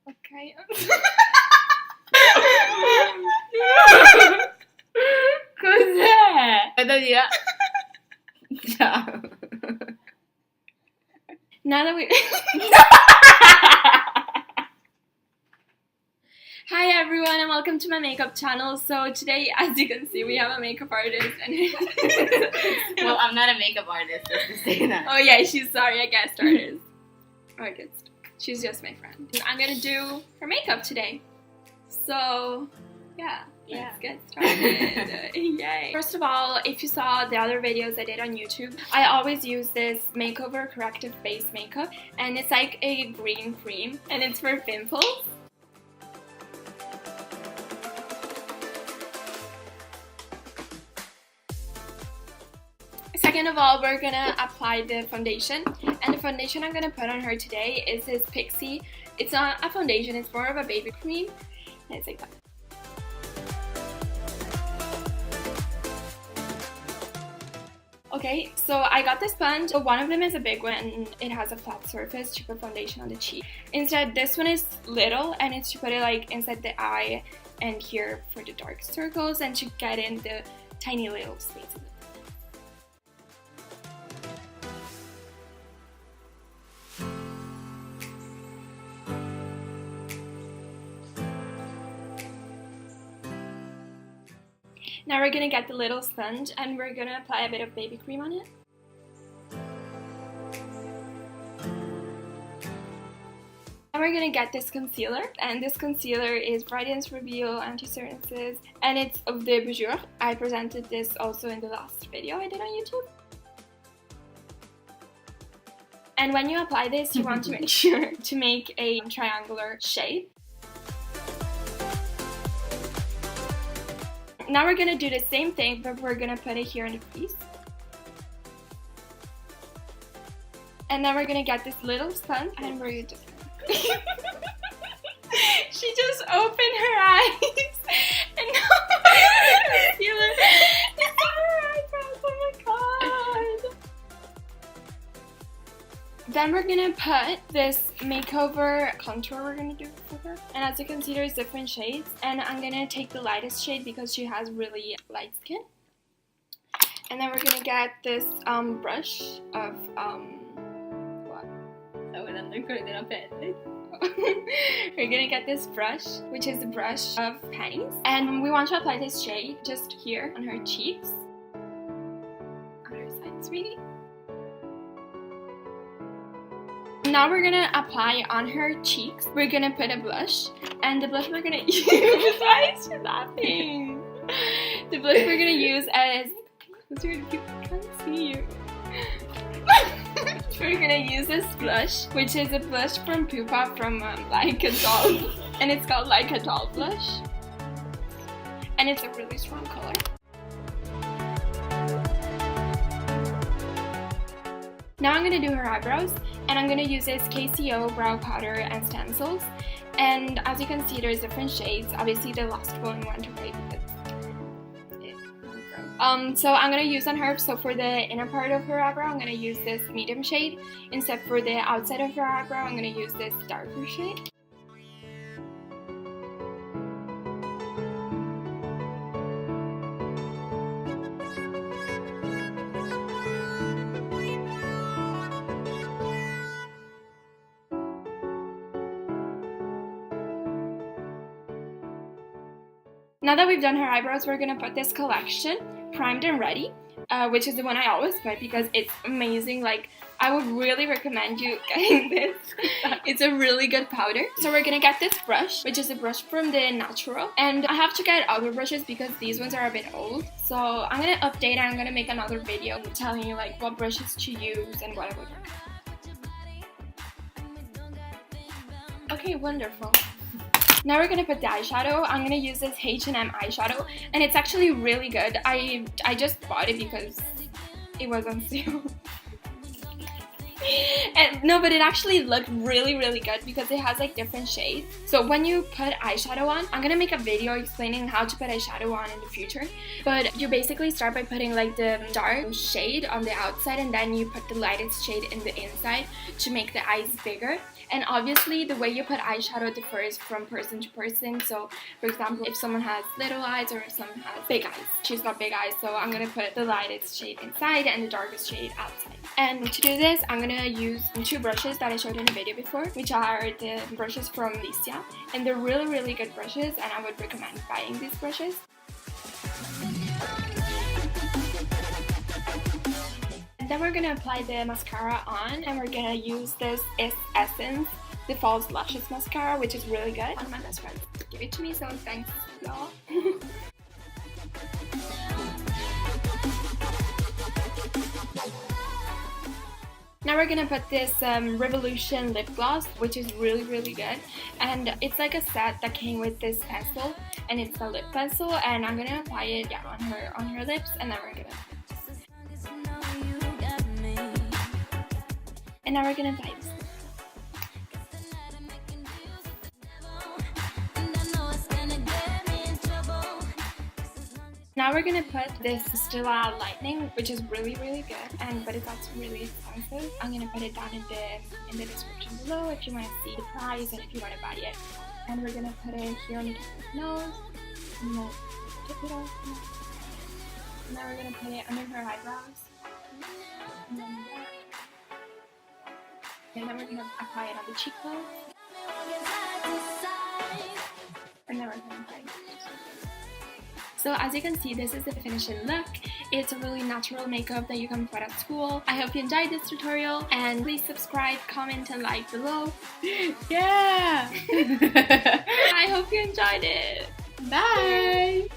Ok. Cos'è? Aspetta, dire. Ciao. Now that we... Hi everyone and welcome to my makeup channel. So today, as you can see, we have a makeup artist and Well, I'm not a makeup artist, just to say that. oh yeah, she's sorry, a guest artist. She's just my friend. I'm gonna do her makeup today. So yeah. Let's get started. Yay. First of all, if you saw the other videos I did on YouTube, I always use this Makeover Corrective Base Makeup, and it's like a green cream and it's for pimples. Second of all, we're gonna apply the foundation, and the foundation I'm gonna put on her today is this Pixy. It's not a foundation, it's more of a baby cream, and it's like that. Okay, so I got this sponge. So one of them is a big one and it has a flat surface to put foundation on the cheek. Instead, this one is little and it's to put it like inside the eye and here for the dark circles and to get in the tiny little spaces. Now we're gonna get the little sponge and we're gonna apply a bit of baby cream on it. And we're gonna get this concealer, and this concealer is Radiance Reveal Anti-Cernuses, and it's of the Boujours. I presented this also in the last video I did on YouTube. And when you apply this, you want to make sure to make a triangular shape. Now we're gonna do the same thing, but we're gonna put it here in the crease. And then we're gonna get this little sponge and we're just gonna... She just opened her eyes and now concealer is on her eyebrows. Oh my god! Then we're gonna put this makeover contour we're gonna do for her. And as you can see, there's different shades. And I'm gonna take the lightest shade because she has really light skin. And then we're gonna get this brush of what? We're gonna get this brush, which is a brush of pennies. And we want to apply this shade just here on her cheeks. Other side, sweetie. Now we're gonna apply on her cheeks. We're gonna put a blush, and the blush we're gonna use. Why is she laughing? The blush we're gonna use as. I can't see you. We're gonna use this blush, which is a blush from Pupa from Like a Doll, and it's called Like a Doll blush, and it's a really strong color. Now I'm going to do her eyebrows, and I'm going to use this KCO brow powder and Stensils. And as you can see, there's different shades. Obviously the last one went away because it broke. So I'm going to use on her, so for the inner part of her eyebrow, I'm going to use this medium shade. Instead for the outside of her eyebrow, I'm going to use this darker shade. Now that we've done her eyebrows, we're gonna put this collection, Primed and Ready, which is the one I always put because it's amazing. Like, I would really recommend you getting this. It's a really good powder. So we're gonna get this brush, which is a brush from the Natural. And I have to get other brushes because these ones are a bit old. So I'm gonna update and I'm gonna make another video telling you like what brushes to use and what I would recommend. Okay, wonderful. Now we're gonna put the eyeshadow. I'm gonna use this H&M eyeshadow, and it's actually really good. I just bought it because it was on sale. And no, but it actually looked really good because it has like different shades. So when you put eyeshadow on, I'm gonna make a video explaining how to put eyeshadow on in the future. But you basically start by putting like the dark shade on the outside, and then you put the lightest shade in the inside to make the eyes bigger. And obviously the way you put eyeshadow differs from person to person. So for example, if someone has little eyes or if someone has big eyes. She's got big eyes, so I'm gonna put the lightest shade inside and the darkest shade outside. And to do this, I'm gonna use 2 brushes that I showed in a video before, which are the brushes from Lycia. And they're really good brushes, and I would recommend buying these brushes. And then we're gonna apply the mascara on, and we're gonna use this Essence, the False Lashes mascara, which is really good. One of my best friends gave it to me, so thanks, y'all. Now we're gonna put this Revolution lip gloss, which is really good, and it's like a set that came with this pencil, and it's a lip pencil, and I'm gonna apply it on her lips, and then we're gonna. And now we're gonna apply this. Now we're gonna put this Stila Lightning, which is really good, but it's also really expensive. I'm gonna put it down in the description below if you want to see the price and if you want to buy it. And we're gonna put it here on the top of the nose. And then tip it off. And now we're gonna put it under her eyebrows. And then that. And then we're gonna apply it on the cheekbone. And then we're gonna apply it. So as you can see, this is the finishing look. It's a really natural makeup that you can put at school. I hope you enjoyed this tutorial, and please subscribe, comment and like below. Yeah! I hope you enjoyed it. Bye!